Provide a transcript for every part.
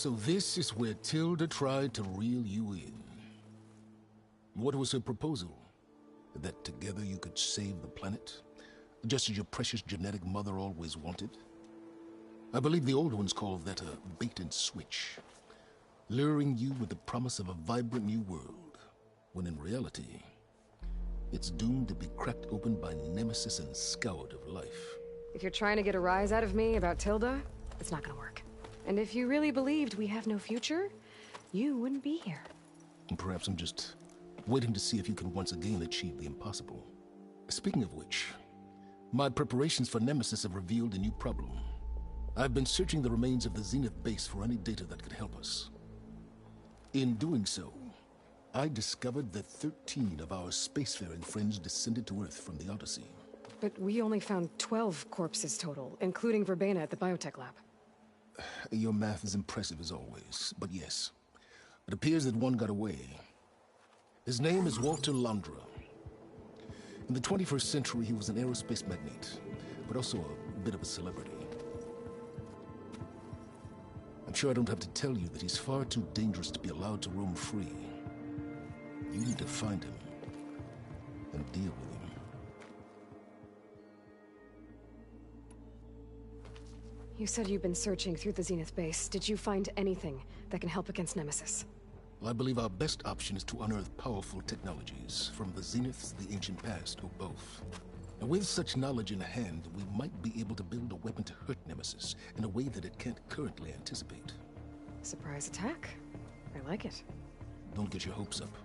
So this is where Tilda tried to reel you in. What was her proposal? That together you could save the planet? Just as your precious genetic mother always wanted? I believe the old ones call that a bait and switch. Luring you with the promise of a vibrant new world, when in reality, it's doomed to be cracked open by Nemesis and scoured of life. If you're trying to get a rise out of me about Tilda, it's not gonna work. And if you really believed we have no future, you wouldn't be here. And perhaps I'm just waiting to see if you can once again achieve the impossible. Speaking of which, my preparations for Nemesis have revealed a new problem. I've been searching the remains of the Zenith base for any data that could help us. In doing so, I discovered that 13 of our spacefaring friends descended to Earth from the Odyssey. But we only found 12 corpses total, including Verbena at the biotech lab. Your math is impressive as always, but yes. It appears that one got away. His name is Walter Londra. In the 21st century, he was an aerospace magnate, but also a bit of a celebrity. I'm sure I don't have to tell you that he's far too dangerous to be allowed to roam free. You need to find him and deal with him. You said you've been searching through the Zenith base. Did you find anything that can help against Nemesis? Well, I believe our best option is to unearth powerful technologies from the Zeniths, the ancient past, or both. And with such knowledge in hand, we might be able to build a weapon to hurt Nemesis in a way that it can't currently anticipate. Surprise attack? I like it. Don't get your hopes up.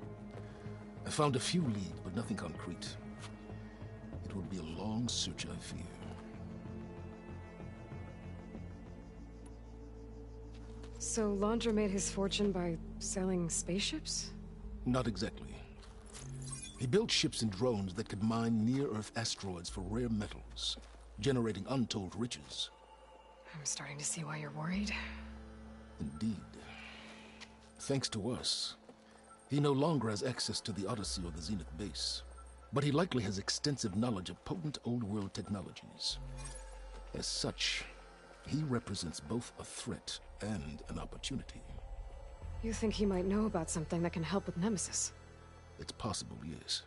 I found a few leads, but nothing concrete. It will be a long search, I fear. So Londra made his fortune by selling spaceships? Not exactly. He built ships and drones that could mine near-Earth asteroids for rare metals, generating untold riches. I'm starting to see why you're worried. Indeed. Thanks to us, he no longer has access to the Odyssey or the Zenith base, but he likely has extensive knowledge of potent old-world technologies. As such, he represents both a threat and an opportunity. You think he might know about something that can help with Nemesis? It's possible, yes.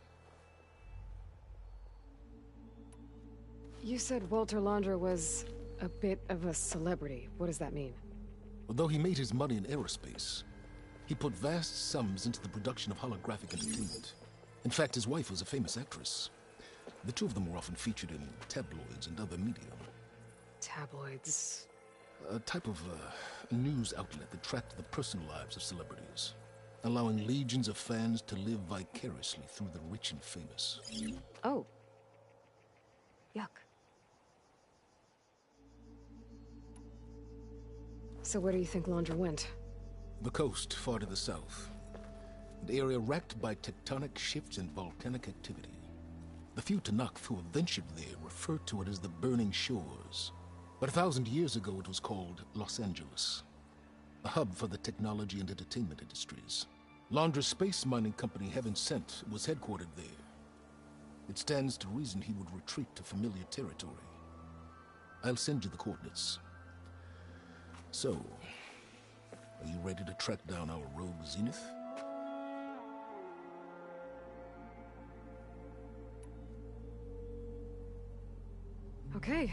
You said Walter Londra was a bit of a celebrity. What does that mean? Although he made his money in aerospace, he put vast sums into the production of holographic entertainment. In fact, his wife was a famous actress. The two of them were often featured in tabloids and other media. Tabloids? A type of news outlet that tracked the personal lives of celebrities, allowing legions of fans to live vicariously through the rich and famous. Oh. Yuck. So where do you think Londra went? The coast, far to the south. An area racked by tectonic shifts and volcanic activity. The few Tenakth who have ventured there refer to it as the Burning Shores. But 1,000 years ago it was called Los Angeles, a hub for the technology and entertainment industries. Londra's space mining company, Heaven Sent, was headquartered there. It stands to reason he would retreat to familiar territory. I'll send you the coordinates. So, are you ready to track down our rogue Zenith? Okay,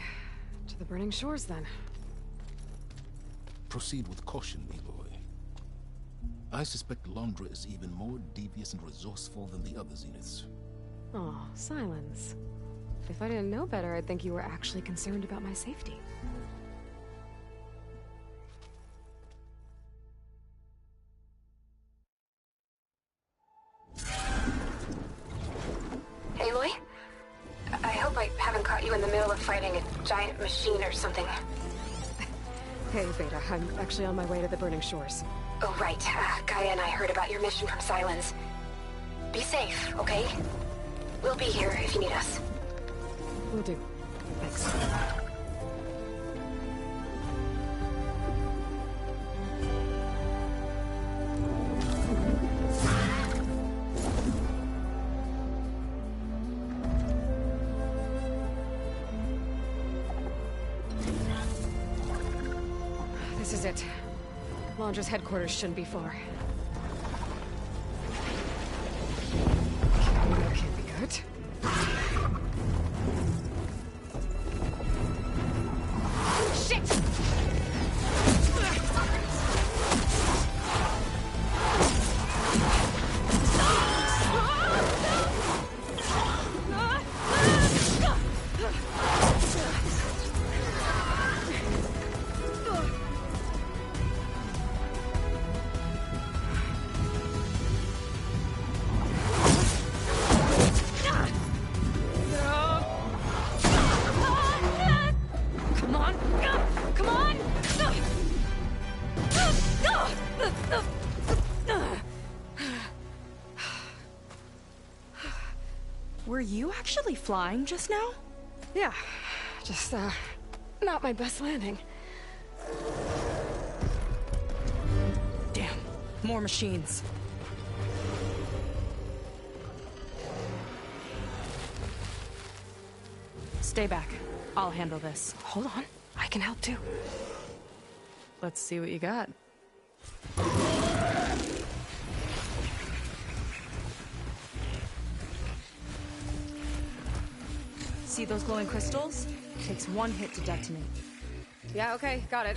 to the Burning Shores then. Proceed with caution, Aloy. I suspect Londra is even more devious and resourceful than the other Zeniths. Aw, Silence. If I didn't know better, I'd think you were actually concerned about my safety. Aloy? I hope I haven't caught you in the middle of fighting a giant machine or something. Hey, Beta, I'm actually on my way to the Burning Shores. Oh, right. Gaia and I heard about your mission from Silence. Be safe, okay? We'll be here if you need us. Will do. Thanks. This is it. Londra's headquarters shouldn't be far. That can't be good. Shit! Were you actually flying just now? Yeah, just, not my best landing. Damn, more machines. Stay back. I'll handle this. Hold on, I can help too. Let's see what you got. See those glowing crystals? Takes one hit to detonate. Yeah, okay, got it.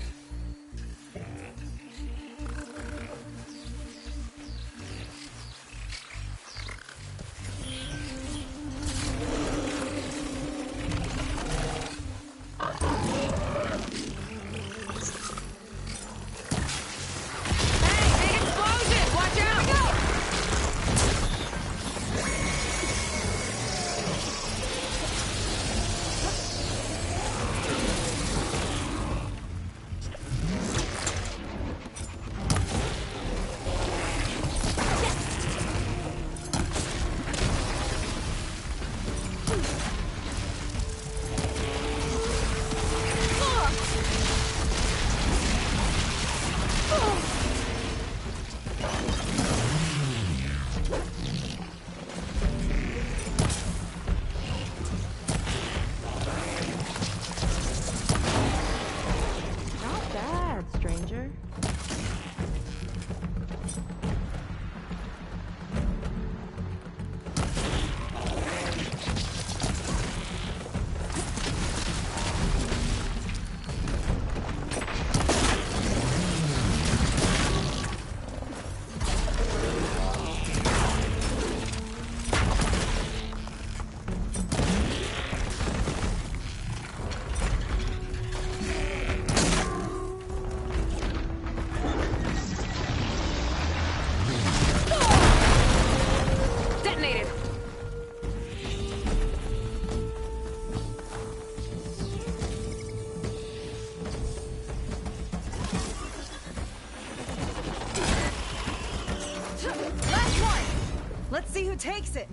Let's see who takes it.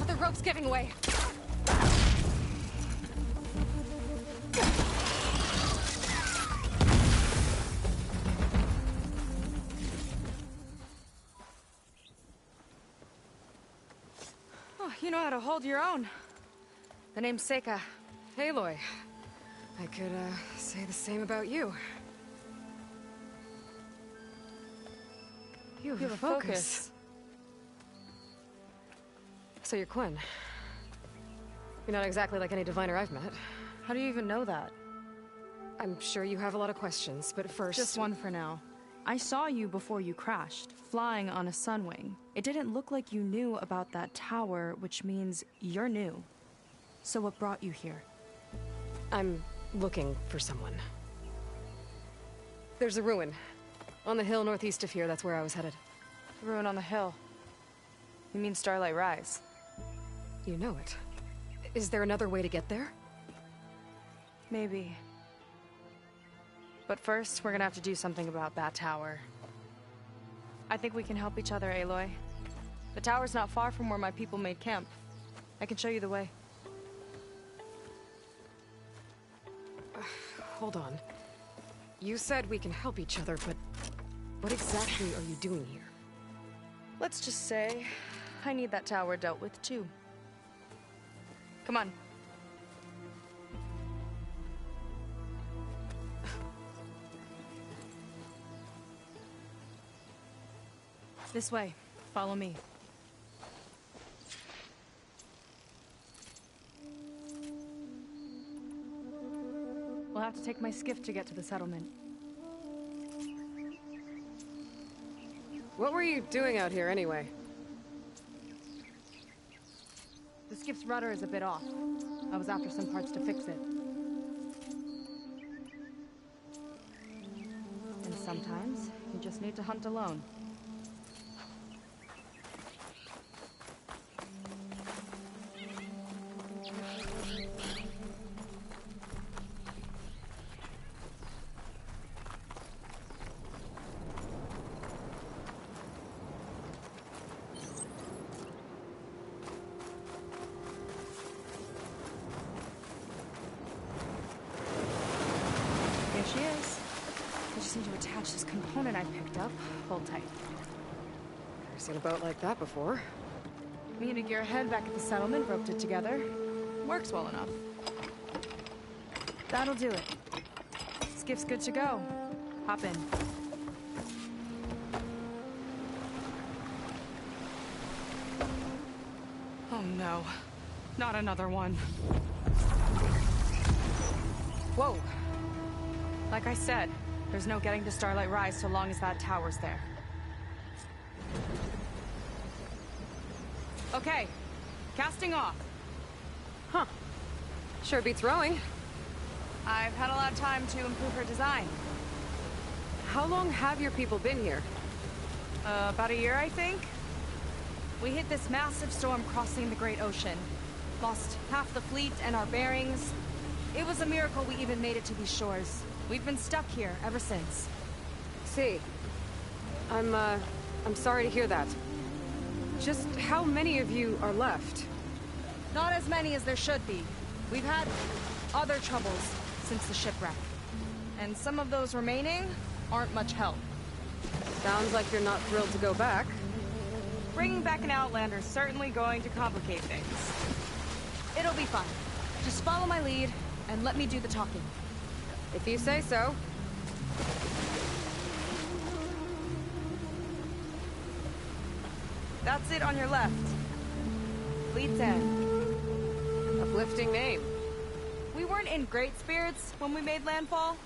The rope's giving way. Oh, you know how to hold your own. The name's Seika. Aloy. I could, say the same about you. You have a focus. So you're Quinn. You're not exactly like any diviner I've met. How do you even know that? I'm sure you have a lot of questions, but first... Just one for now. I saw you before you crashed, flying on a sunwing. It didn't look like you knew about that tower, which means you're new. So what brought you here? I'm looking for someone. There's a ruin. On the hill northeast of here, that's where I was headed. Ruin on the hill. You mean Starlight Rise? You know it. Is there another way to get there? Maybe. But first, we're gonna have to do something about that tower. I think we can help each other, Aloy. The tower's not far from where my people made camp. I can show you the way. Hold on. You said we can help each other, but what exactly are you doing here? Let's just say, I need that tower dealt with too. Come on. This way. Follow me. We'll have to take my skiff to get to the settlement. What were you doing out here anyway? The skiff's rudder is a bit off. I was after some parts to fix it. And sometimes, you just need to hunt alone. Here she is. I just need to attach this component I picked up. Hold tight. Never seen a boat like that before. Me and a gearhead back at the settlement roped it together. Works well enough. That'll do it. Skiff's good to go. Hop in. Oh no. Not another one. Whoa. Like I said, there's no getting to Starlight Rise so long as that tower's there. Okay, casting off. Huh. Sure beats rowing. I've had a lot of time to improve her design. How long have your people been here? About a year, I think. We hit this massive storm crossing the Great Ocean. Lost half the fleet and our bearings. It was a miracle we even made it to these shores. We've been stuck here ever since. See, I'm sorry to hear that. Just how many of you are left? Not as many as there should be. We've had other troubles since the shipwreck. And some of those remaining aren't much help. Sounds like you're not thrilled to go back. Bringing back an Outlander is certainly going to complicate things. It'll be fun. Just follow my lead and let me do the talking. If you say so. That's it on your left. Fleet's End. Uplifting name. We weren't in great spirits when we made landfall.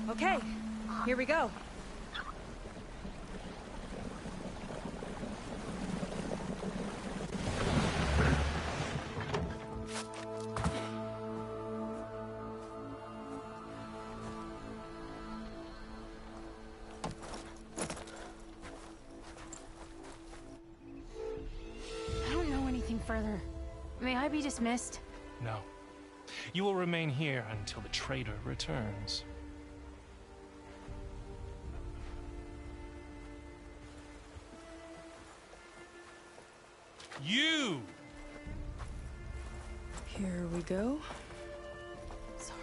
Okay, here we go. I don't know anything further. May I be dismissed? No. You will remain here until the traitor returns. You! Here we go. Sorry.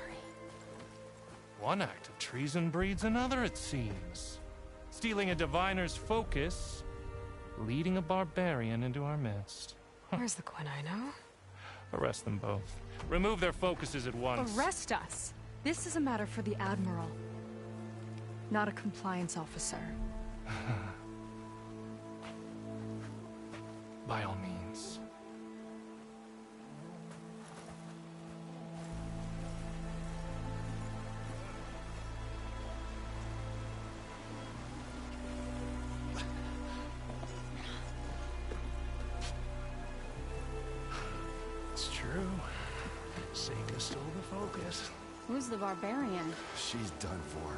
One act of treason breeds another, it seems. Stealing a diviner's focus, leading a barbarian into our midst. Where's the Quinn I know? Arrest them both. Remove their focuses at once. Arrest us. This is a matter for the Admiral, not a compliance officer. By all means. It's true. Seika stole the focus. Who's the barbarian? She's done for.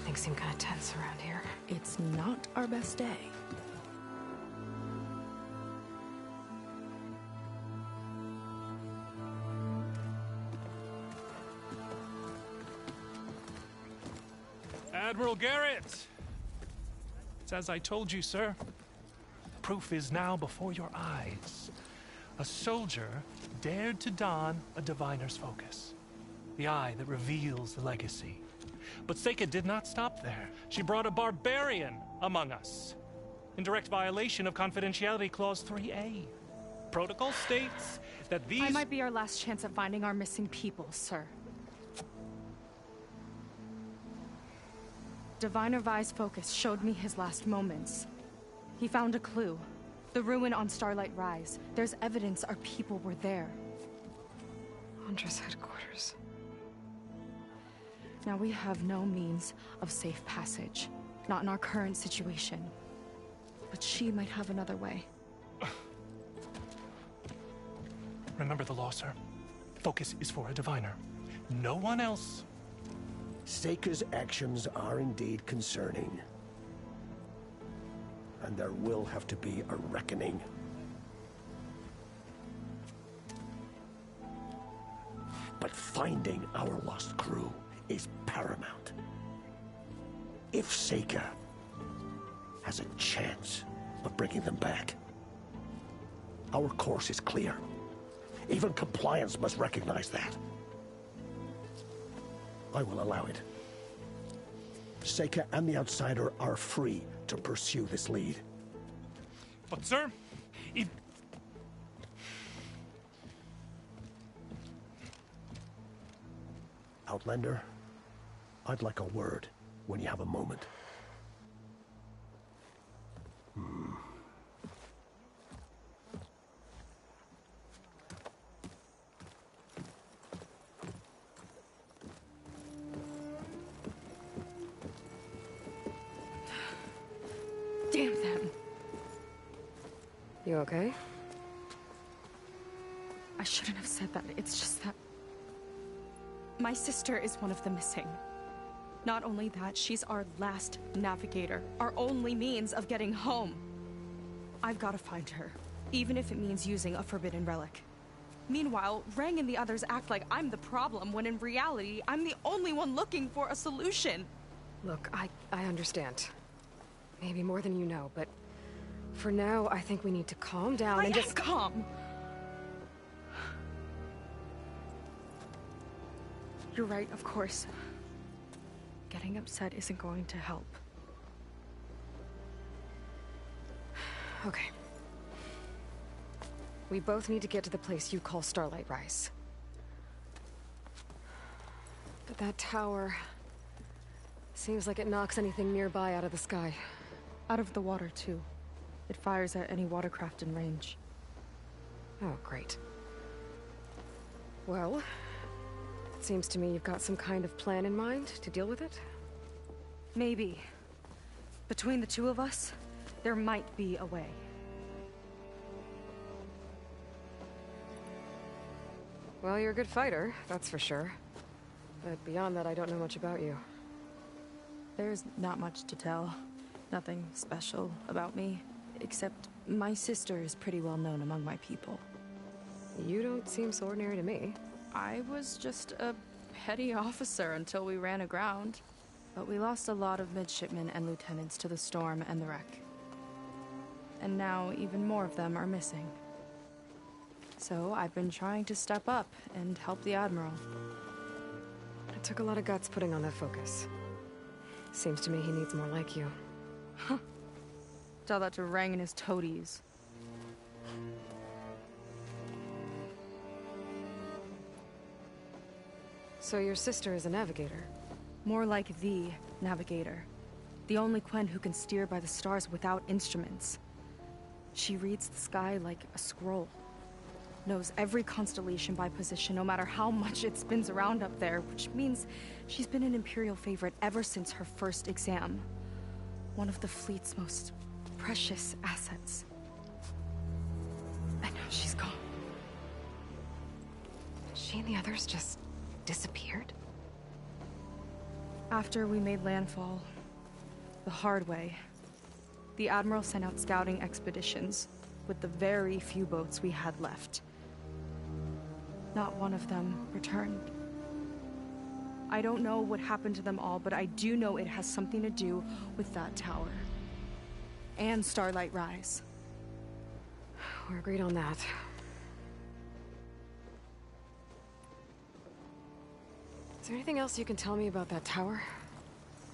Things seem kind of tense around here. It's not our best day. Admiral Garrett! It's as I told you, sir. Proof is now before your eyes. A soldier dared to don a diviner's focus. The eye that reveals the legacy. But Seika did not stop there. She brought a barbarian among us, in direct violation of Confidentiality Clause 3A. Protocol states that these... I might be our last chance at finding our missing people, sir. Diviner Vi's focus showed me his last moments. He found a clue. The ruin on Starlight Rise. There's evidence our people were there. Huntress headquarters. Now we have no means of safe passage. Not in our current situation. But she might have another way. Remember the law, sir. Focus is for a diviner. No one else. Seika's actions are indeed concerning. And there will have to be a reckoning. But finding our lost crew is paramount. If Seika has a chance of bringing them back, our course is clear. Even compliance must recognize that. I will allow it. Seika and the Outsider are free to pursue this lead. But, sir, if... Outlander, I'd like a word when you have a moment. Damn them. You okay? I shouldn't have said that. It's just that... my sister is one of the missing. Not only that, she's our last navigator. Our only means of getting home. I've got to find her. Even if it means using a forbidden relic. Meanwhile, Rang and the others act like I'm the problem, when in reality, I'm the only one looking for a solution. Look, I understand. Maybe more than you know, but for now, I think we need to calm down and just... calm! You're right, of course. Getting upset isn't going to help. Okay. We both need to get to the place you call Starlight Rise. But that tower... seems like it knocks anything nearby out of the sky. Out of the water, too. It fires at any watercraft in range. Oh, great. Well, it seems to me you've got some kind of plan in mind to deal with it? Maybe. Between the two of us, there might be a way. Well, you're a good fighter, that's for sure. But beyond that, I don't know much about you. There's not much to tell. Nothing special about me. Except my sister is pretty well known among my people. You don't seem so ordinary to me. I was just a petty officer until we ran aground. But we lost a lot of midshipmen and lieutenants to the storm and the wreck. And now even more of them are missing. So I've been trying to step up and help the Admiral. It took a lot of guts putting on that focus. Seems to me he needs more like you. Huh. Tell that to Rang and his toadies. So your sister is a navigator? More like the navigator. The only Quen who can steer by the stars without instruments. She reads the sky like a scroll. Knows every constellation by position, no matter how much it spins around up there, which means she's been an Imperial favorite ever since her first exam. One of the fleet's most precious assets. And now she's gone. She and the others just disappeared? After we made landfall, the hard way, the Admiral sent out scouting expeditions with the very few boats we had left. Not one of them returned. I don't know what happened to them all, but I do know it has something to do with that tower. And Starlight Rise. We're agreed on that. Is there anything else you can tell me about that tower?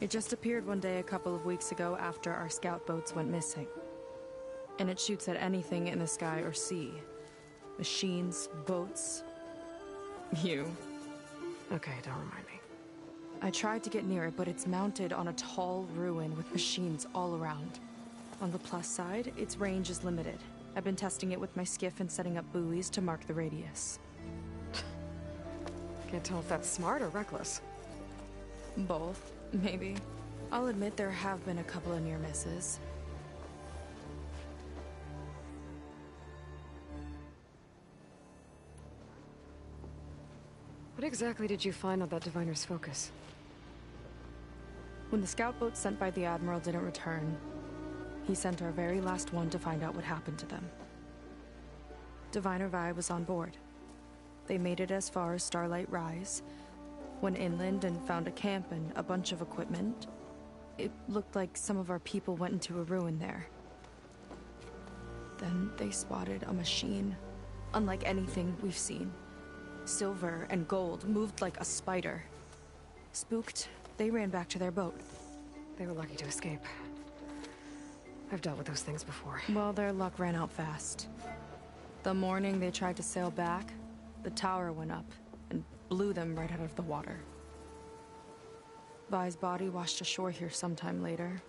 It just appeared one day a couple of weeks ago after our scout boats went missing. And it shoots at anything in the sky or sea. Machines, boats. You. Okay, don't remind me. I tried to get near it, but it's mounted on a tall ruin with machines all around. On the plus side, its range is limited. I've been testing it with my skiff and setting up buoys to mark the radius. Can't tell if that's smart or reckless. Both, maybe. I'll admit there have been a couple of near misses. What exactly did you find on that Diviner's focus? When the scout boat sent by the Admiral didn't return, he sent our very last one to find out what happened to them. Diviner Vi was on board. They made it as far as Starlight Rise, went inland and found a camp and a bunch of equipment. It looked like some of our people went into a ruin there. Then they spotted a machine, unlike anything we've seen. Silver and gold, moved like a spider. Spooked, they ran back to their boat. They were lucky to escape. I've dealt with those things before. Well, their luck ran out fast. The morning they tried to sail back, the tower went up and blew them right out of the water. Vi's body washed ashore here sometime later.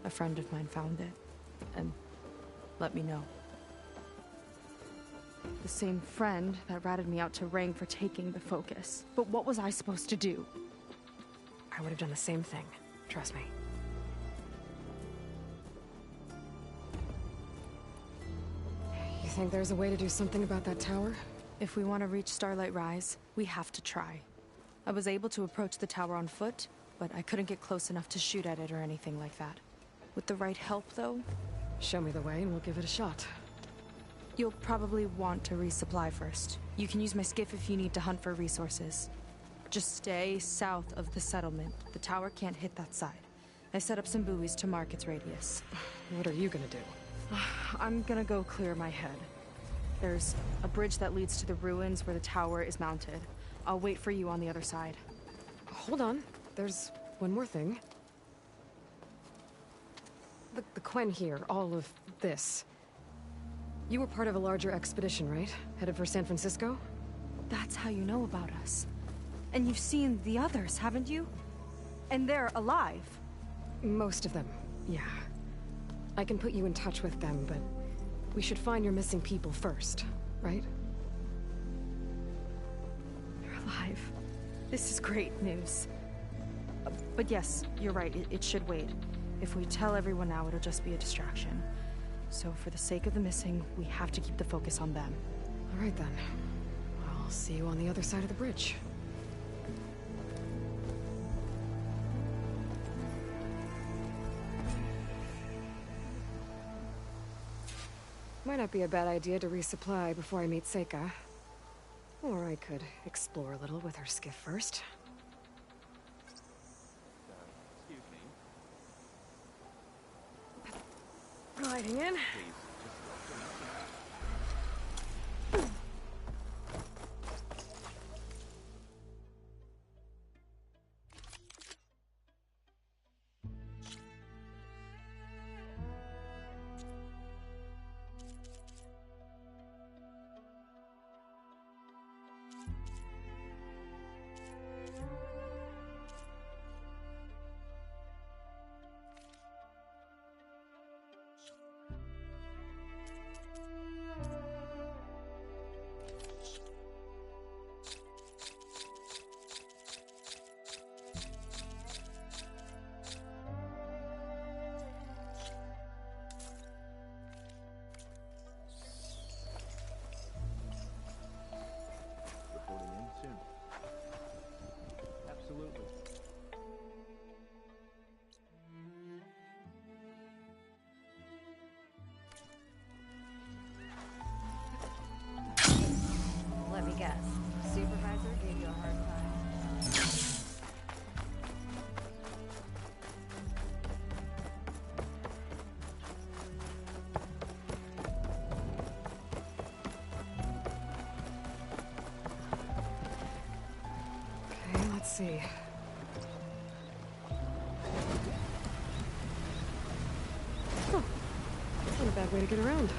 A friend of mine found it and let me know. The same friend that ratted me out to Rang for taking the focus. But what was I supposed to do? I would have done the same thing. Trust me. You think there's a way to do something about that tower? If we want to reach Starlight Rise, we have to try. I was able to approach the tower on foot, but I couldn't get close enough to shoot at it or anything like that. With the right help, though, Show me the way and we'll give it a shot. you'll probably want to resupply first. You can use my skiff if you need to hunt for resources. Just stay south of the settlement. The tower can't hit that side. I set up some buoys to mark its radius. What are you gonna do? I'm gonna go clear my head. There's a bridge that leads to the ruins where the tower is mounted. I'll wait for you on the other side. Hold on. There's one more thing. The Quen here, all of this. You were part of a larger expedition, right? Headed for San Francisco? That's how you know about us. And you've seen the others, haven't you? And they're alive. Most of them, yeah. I can put you in touch with them, but we should find your missing people first, right? They're alive. This is great news. But yes, you're right, it should wait. If we tell everyone now, it'll just be a distraction. So for the sake of the missing, we have to keep the focus on them. All right then. I'll see you on the other side of the bridge. Might not be a bad idea to resupply before I meet Seika. Or I could explore a little with her skiff first. Excuse me. Gliding in. Please, reporting in soon. Absolutely. Let me guess. Supervisor gave you a hard time. Okay. Let's see. Huh. Not a bad way to get around.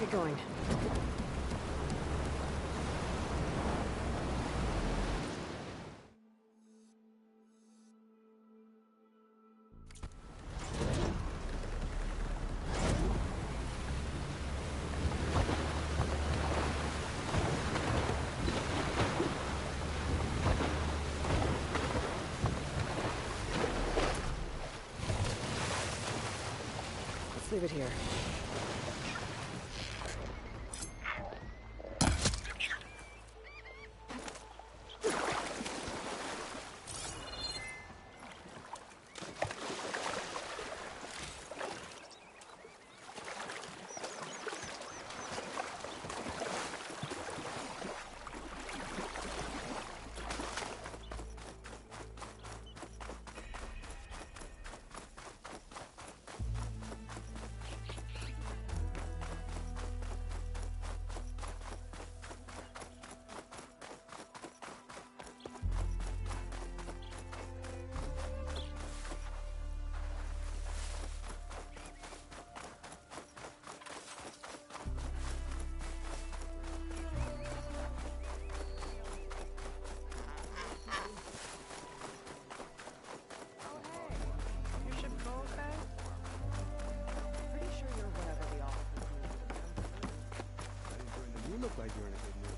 get going. Let's leave it here. You look like you're in a good mood.